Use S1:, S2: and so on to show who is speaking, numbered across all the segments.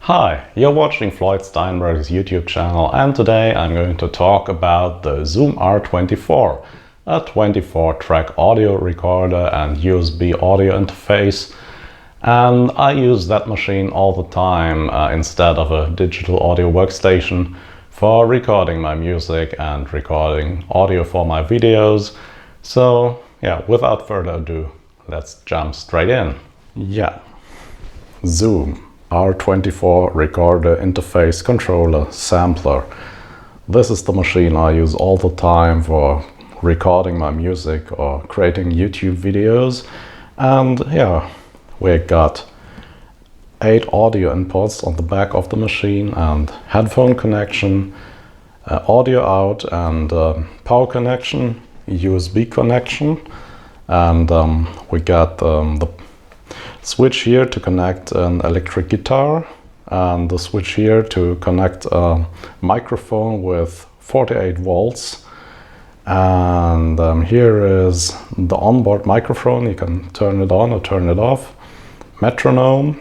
S1: Hi, you're watching Floyd Steinberg's YouTube channel, and today I'm going to talk about the Zoom R24, a 24-track audio recorder and USB audio interface. And I use that machine all the time instead of a digital audio workstation for recording my music and recording audio for my videos. So yeah, without further ado, let's jump straight in. Yeah, Zoom R24 recorder interface controller sampler. This is the machine I use all the time for recording my music or creating YouTube videos. And yeah, we got 8 audio inputs on the back of the machine and headphone connection, audio out and power connection, USB connection, and we got the switch here to connect an electric guitar, and the switch here to connect a microphone with 48 volts. And here is the onboard microphone. You can turn it on or turn it off. Metronome,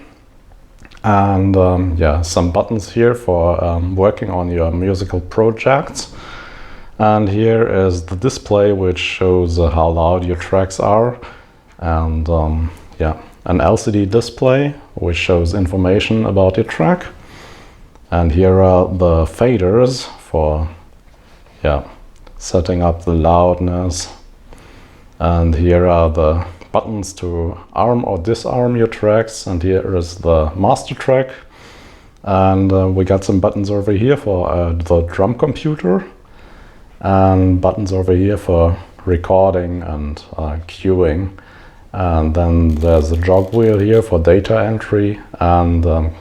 S1: and yeah, some buttons here for working on your musical projects. And here is the display, which shows how loud your tracks are, and yeah, an LCD display which shows information about your track. And here are the faders for setting up the loudness. And here are the buttons to arm or disarm your tracks. And here is the master track. And we got some buttons over here for the drum computer, and buttons over here for recording and queuing. And then there's a jog wheel here for data entry, and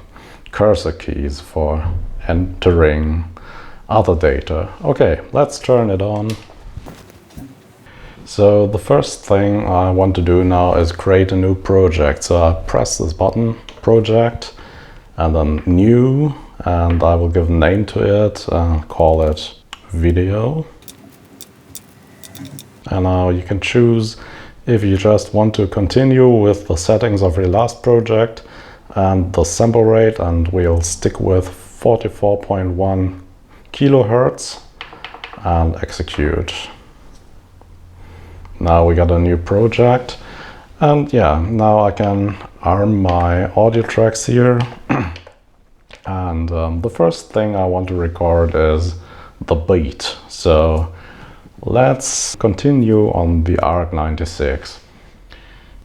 S1: cursor keys for entering other data. Okay, let's turn it on. So the first thing I want to do now is create a new project. So I press this button, project, and then new, and I will give a name to it and call it video. And now you can choose if you just want to continue with the settings of your last project and the sample rate, and we'll stick with 44.1 kilohertz and execute. Now we got a new project, and yeah, now I can arm my audio tracks here. And the first thing I want to record is the beat. So let's continue on the ARC-96.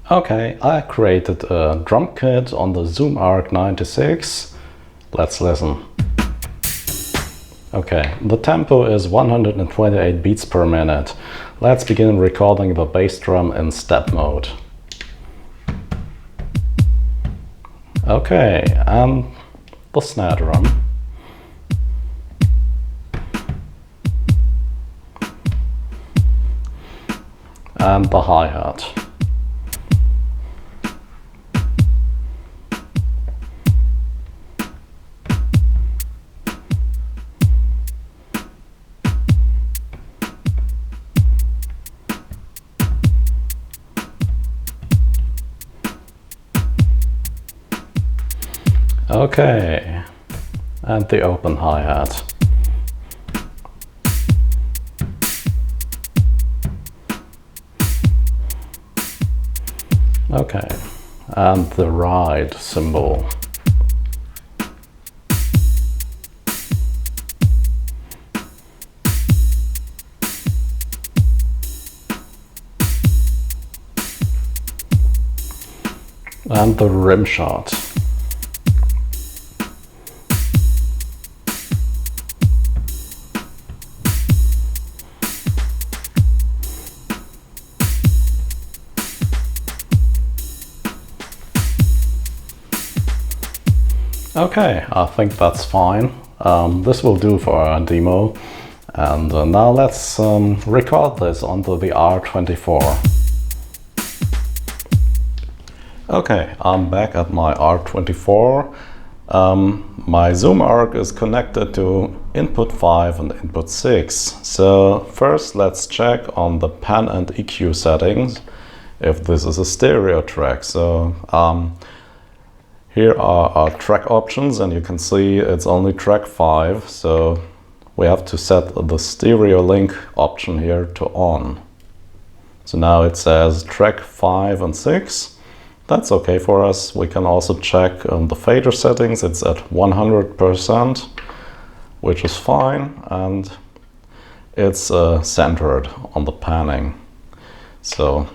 S1: Okay, I created a drum kit on the Zoom ARC-96. Let's listen. Okay, the tempo is 128 beats per minute. Let's begin recording the bass drum in step mode. Okay, and the snare drum. And the hi-hat. Okay, and the open hi-hat. Okay, and the ride cymbal. And the rim shot. Okay, I think that's fine. This will do for our demo. And now let's record this onto the R24. Okay, I'm back at my R24. My Zoom ARC is connected to input 5 and input 6. So first let's check on the pan and EQ settings if this is a stereo track. So Here are our track options, and you can see it's only track 5, so we have to set the stereo link option here to on. So now it says track 5 and 6. That's okay for us. We can also check the fader settings. It's at 100%, which is fine, and it's centered on the panning. So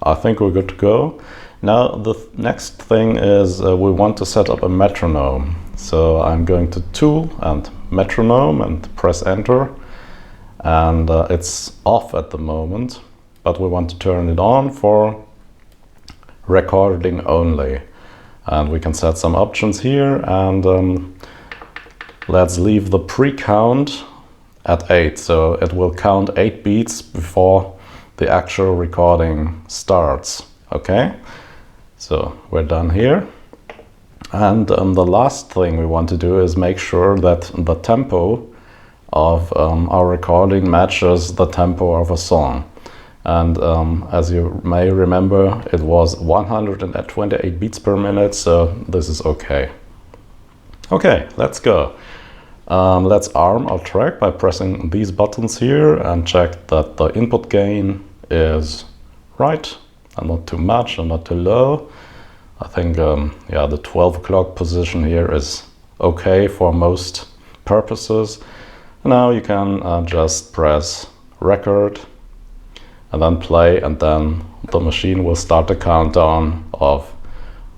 S1: I think we're good to go. Now the next thing is we want to set up a metronome. So I'm going to Tool and Metronome and press Enter. And it's off at the moment, but we want to turn it on for recording only. And we can set some options here, and let's leave the pre-count at 8. So it will count 8 beats before the actual recording starts. Okay? So we're done here. And the last thing we want to do is make sure that the tempo of our recording matches the tempo of a song. And as you may remember, it was 128 beats per minute, so this is okay. Okay, let's go. Let's arm our track by pressing these buttons here and check that the input gain is right. And not too much and not too low. I think yeah, the 12 o'clock position here is okay for most purposes. Now you can just press record and then play, and then the machine will start a countdown of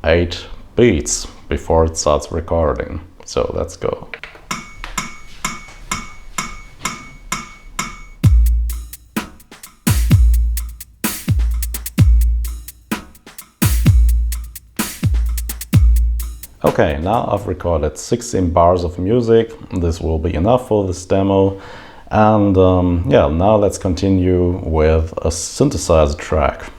S1: 8 beats before it starts recording. So let's go. Okay, now I've recorded 16 bars of music. This will be enough for this demo. And yeah, now let's continue with a synthesizer track.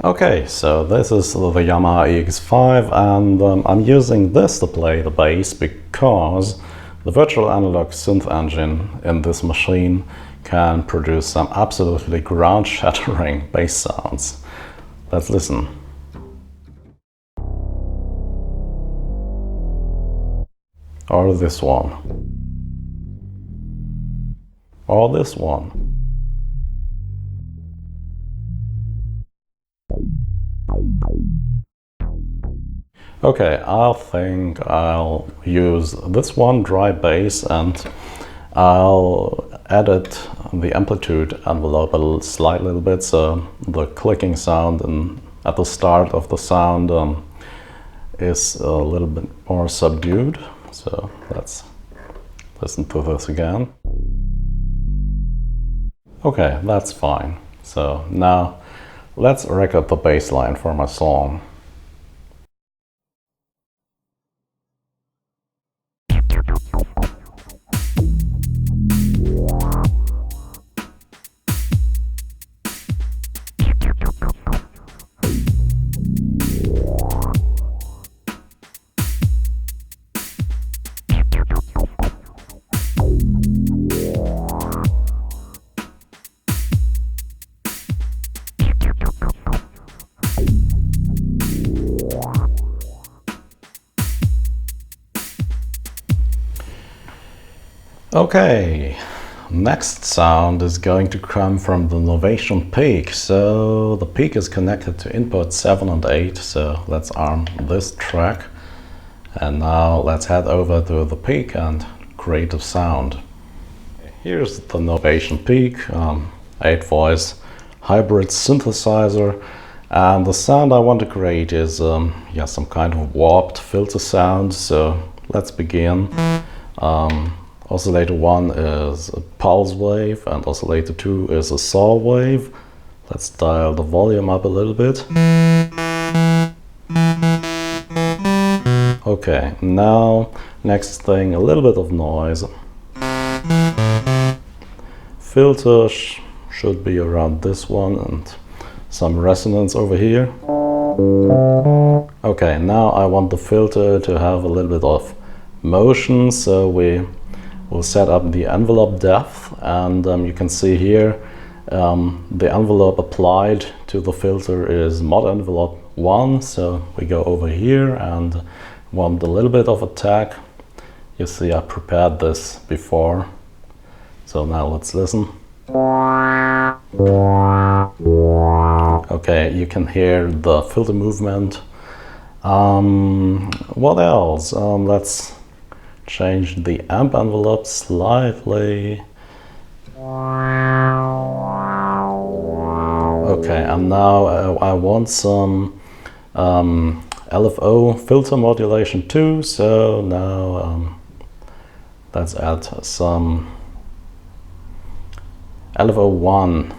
S1: Okay, so this is the Yamaha EX5, and I'm using this to play the bass because the virtual analog synth engine in this machine can produce some absolutely ground-shattering bass sounds. Let's listen. Or this one. Or this one. Okay, I think I'll use this one, dry bass, and I'll edit the amplitude envelope a slight little bit, so the clicking sound at the start of the sound is a little bit more subdued. So let's listen to this again. Okay, that's fine. So now let's record the bass line for my song. Okay, next sound is going to come from the Novation PEAK. So the PEAK is connected to input 7 and 8, so let's arm this track. And now let's head over to the PEAK and create a sound. Here's the Novation PEAK, 8-voice hybrid synthesizer. And the sound I want to create is yeah, some kind of warped filter sound. So let's begin. Oscillator 1 is a pulse wave, and oscillator 2 is a saw wave. Let's dial the volume up a little bit. Okay, now next thing, a little bit of noise. Filter should be around this one, and some resonance over here. Okay, now I want the filter to have a little bit of motion, so we'll set up the envelope depth, and you can see here the envelope applied to the filter is mod envelope 1, so we go over here and want a little bit of attack. You see I prepared this before, so now let's listen. Okay, you can hear the filter movement. What else? Let's change the amp envelope slightly. Okay, and now I want some LFO filter modulation too, so now let's add some LFO1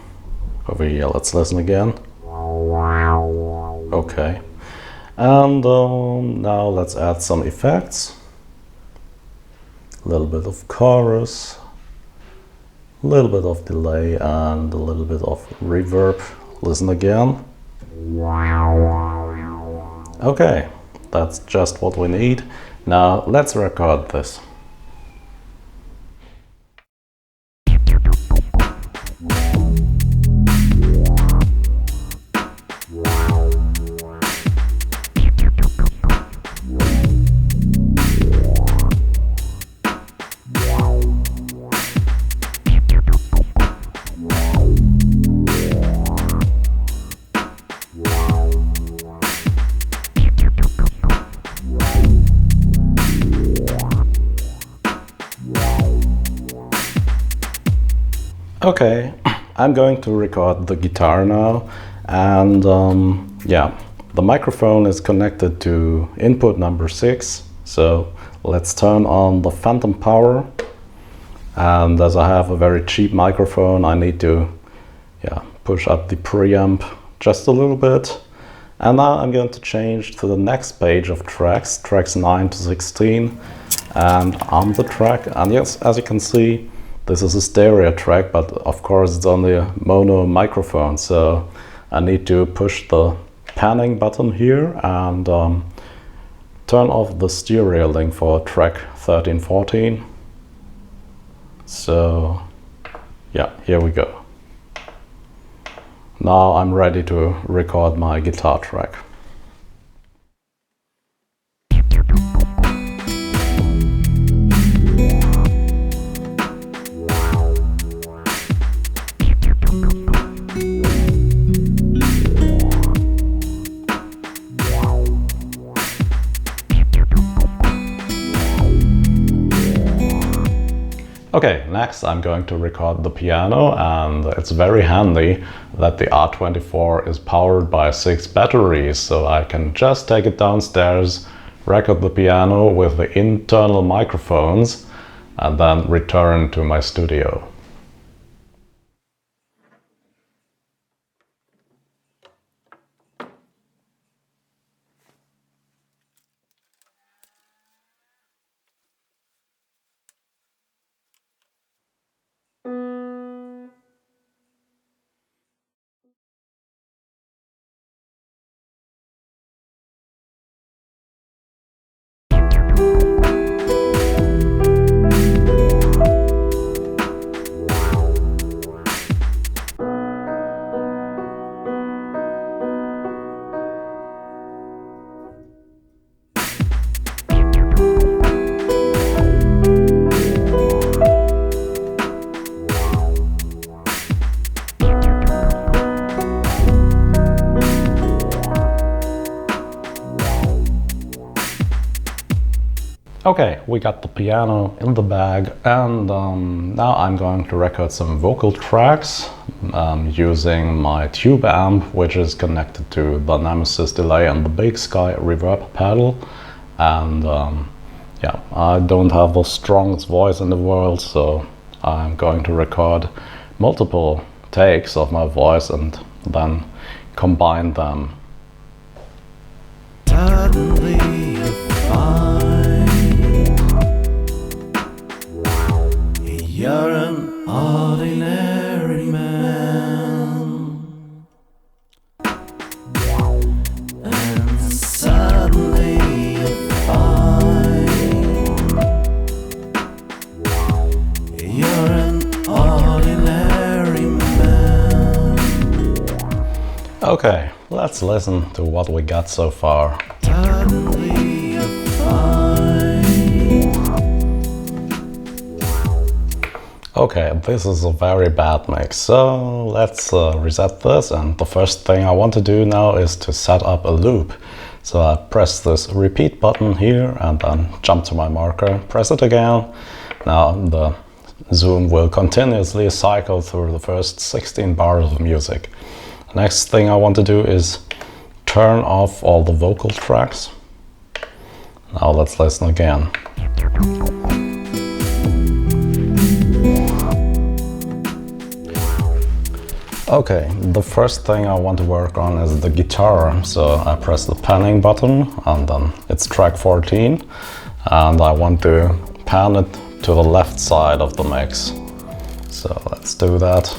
S1: over here. Let's listen again. Okay, and now let's add some effects. A little bit of chorus, a little bit of delay, and a little bit of reverb. Listen again. Okay, that's just what we need. Now let's record this. Okay, I'm going to record the guitar now, and yeah, the microphone is connected to input number 6, so let's turn on the phantom power. And as I have a very cheap microphone, I need to push up the preamp just a little bit. And now I'm going to change to the next page of tracks, tracks 9 to 16, and on the track. And yes, as you can see, this is a stereo track, but of course it's only a mono microphone, so I need to push the panning button here and turn off the stereo link for track 13-14. So yeah, here we go. Now I'm ready to record my guitar track. Okay, next I'm going to record the piano, and it's very handy that the R24 is powered by 6 batteries, so I can just take it downstairs, record the piano with the internal microphones, and then return to my studio. Okay, we got the piano in the bag, and now I'm going to record some vocal tracks using my tube amp, which is connected to the Nemesis delay and the Big Sky reverb pedal. And yeah, I don't have the strongest voice in the world, so I'm going to record multiple takes of my voice and then combine them.
S2: Suddenly you find you're an ordinary man, and suddenly you find you're an ordinary man.
S1: Okay, let's listen to what we got so far.
S2: Suddenly you find
S1: Okay, this is a very bad mix, so let's reset this, and the first thing I want to do now is to set up a loop. So I press this repeat button here and then jump to my marker, press it again. Now the zoom will continuously cycle through the first 16 bars of music. The next thing I want to do is turn off all the vocal tracks. Now let's listen again. Okay, the first thing I want to work on is the guitar. So I press the panning button and then it's track 14. And I want to pan it to the left side of the mix. So let's do that.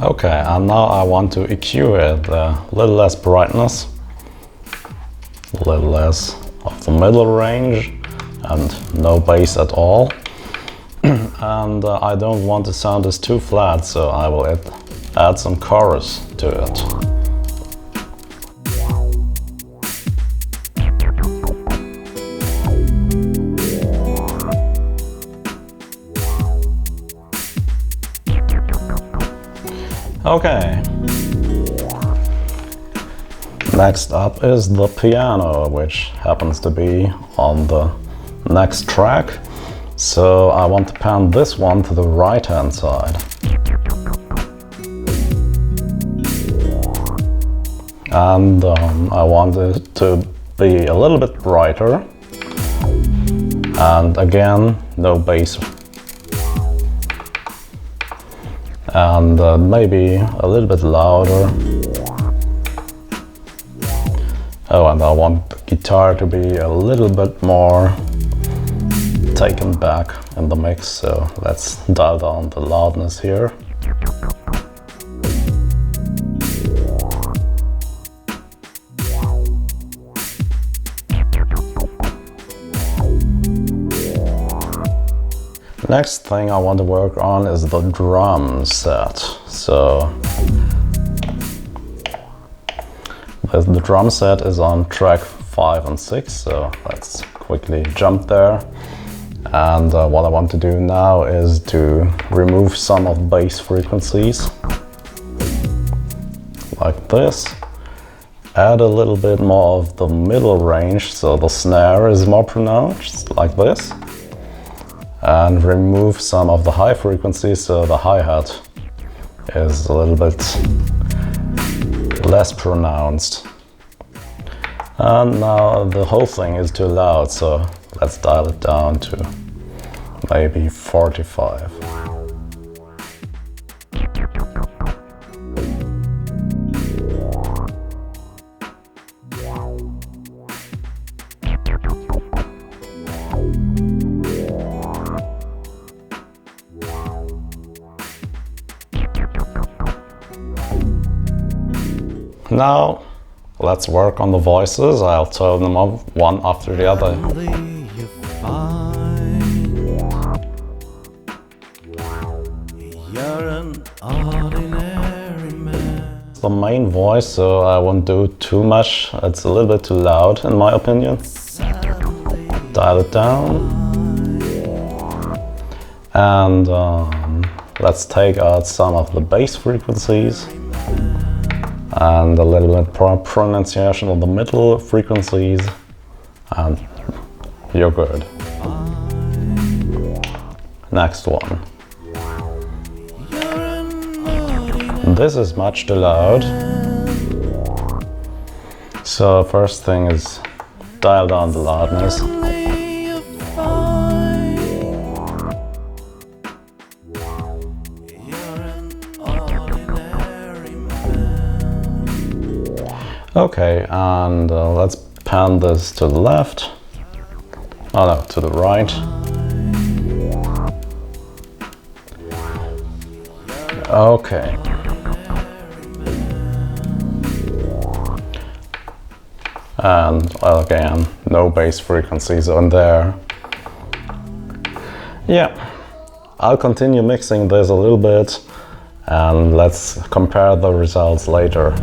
S1: Okay, and now I want to EQ it, a little less brightness, a little less of the middle range, and no bass at all. And I don't want the sound is too flat, so I will add some chorus to it. Okay. Next up is the piano, which happens to be on the next track. So I want to pan this one to the right hand side. And I want it to be a little bit brighter. And again, no bass. And maybe a little bit louder. Oh, and I want the guitar to be a little bit more taken back in the mix, so let's dial down the loudness here. Next thing I want to work on is the drum set. So the drum set is on track 5 and 6, so let's quickly jump there. And what I want to do now is to remove some of bass frequencies, like this. Add a little bit more of the middle range, so the snare is more pronounced, like this. And remove some of the high frequencies, so the hi-hat is a little bit less pronounced. And now the whole thing is too loud, so let's dial it down to maybe 45. Now, let's work on the voices. I'll turn them up one after the other. The main voice, so I won't do too much. It's a little bit too loud in my opinion. Dial it down. And let's take out some of the bass frequencies. And a little bit pronunciation of the middle frequencies, and you're good. Next one. This is much too loud. So first thing is dial down the loudness. Okay, and let's pan this to the left. Oh no, to the right. Okay. And again, no bass frequencies on there. Yeah, I'll continue mixing this a little bit, and let's compare the results later.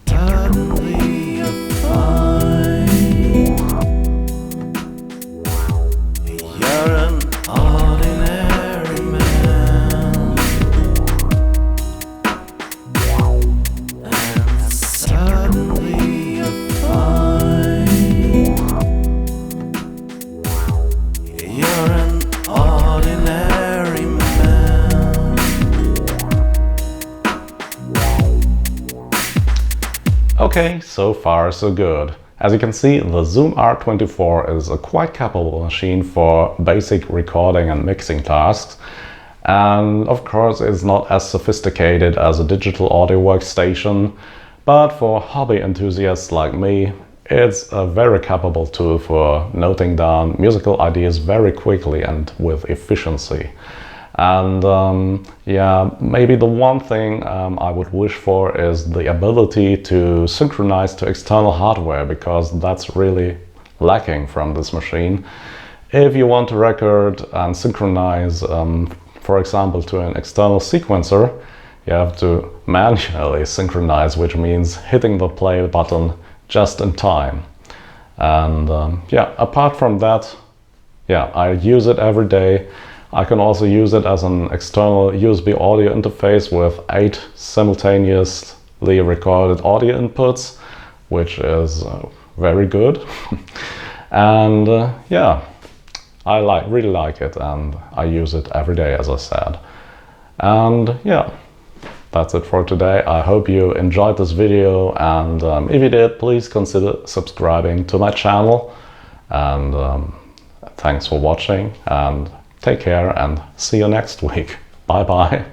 S2: Suddenly you find you're an ordinary man, and suddenly you find you're an ordinary man.
S1: Okay, so far so good. As you can see, the Zoom R24 is a quite capable machine for basic recording and mixing tasks. And of course it's not as sophisticated as a digital audio workstation, but for hobby enthusiasts like me, it's a very capable tool for noting down musical ideas very quickly and with efficiency. And yeah, maybe the one thing I would wish for is the ability to synchronize to external hardware, because that's really lacking from this machine. If you want to record and synchronize, for example, to an external sequencer, you have to manually synchronize, which means hitting the play button just in time. And yeah, apart from that, yeah, I use it every day. I can also use it as an external USB audio interface with 8 simultaneously recorded audio inputs, which is very good. And yeah, I really like it, and I use it every day, as I said. And yeah, that's it for today. I hope you enjoyed this video, and if you did, please consider subscribing to my channel. And thanks for watching, and take care, and see you next week. Bye bye.